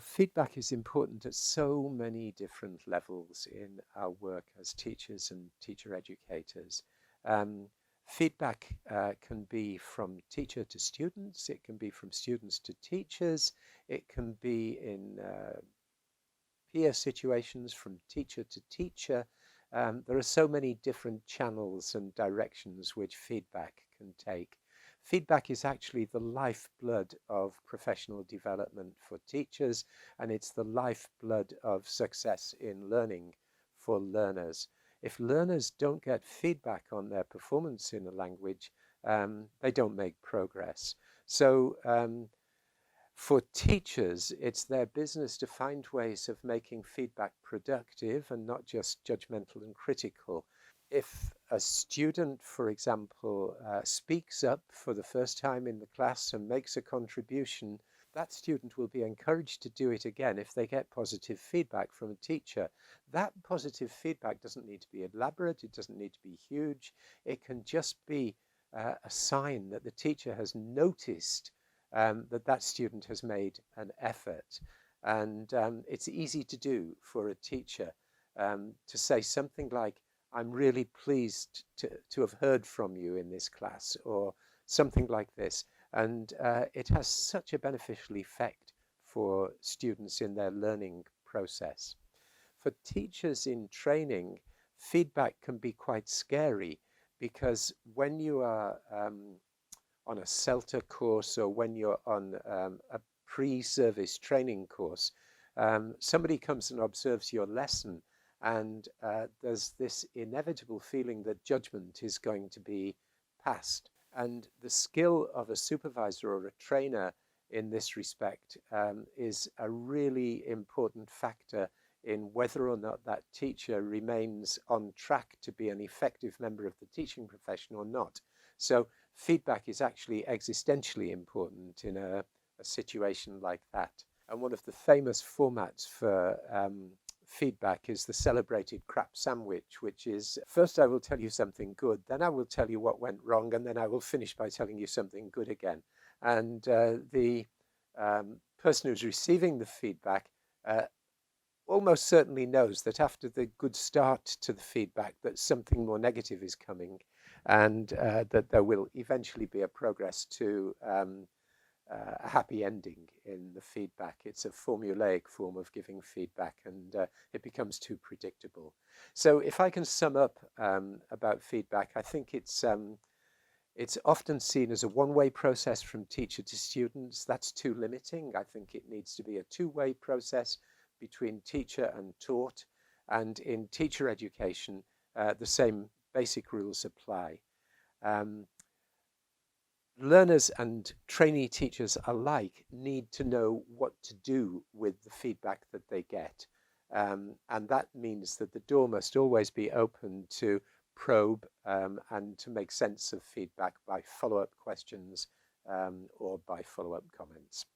Feedback is important at so many different levels in our work as teachers and teacher educators. Um, Feedback can be from teacher to students, it can be from students to teachers, it can be in peer situations from teacher to teacher. There are so many different channels and directions which feedback can take. Feedback is actually the lifeblood of professional development for teachers, and it's the lifeblood of success in learning for learners. If learners don't get feedback on their performance in a language, they don't make progress. So for teachers, it's their business to find ways of making feedback productive and not just judgmental and critical. If a student, for example, speaks up for the first time in the class and makes a contribution, that student will be encouraged to do it again if they get positive feedback from a teacher. That positive feedback doesn't need to be elaborate, it doesn't need to be huge, it can just be a sign that the teacher has noticed that student has made an effort. And it's easy to do for a teacher to say something like, I'm really pleased to have heard from you in this class, or something like this. And it has such a beneficial effect for students in their learning process. For teachers in training, feedback can be quite scary because when you are on a CELTA course or when you're on a pre-service training course, somebody comes and observes your lesson, and there's this inevitable feeling that judgment is going to be passed. And the skill of a supervisor or a trainer in this respect is a really important factor in whether or not that teacher remains on track to be an effective member of the teaching profession or not. So feedback is actually existentially important in a situation like that. And one of the famous formats for feedback is the celebrated crap sandwich, which is first I will tell you something good, then I will tell you what went wrong, and then I will finish by telling you something good again. And the person who's receiving the feedback almost certainly knows that after the good start to the feedback that something more negative is coming, and that there will eventually be a progress to a happy ending in the feedback. It's a formulaic form of giving feedback, and it becomes too predictable. So if I can sum up about feedback, I think it's often seen as a one-way process from teacher to students. That's too limiting. I think it needs to be a two-way process between teacher and taught. And in teacher education, the same basic rules apply. Um, Learners and trainee teachers alike need to know what to do with the feedback that they get. And that means that the door must always be open to probe and to make sense of feedback by follow-up questions or by follow-up comments.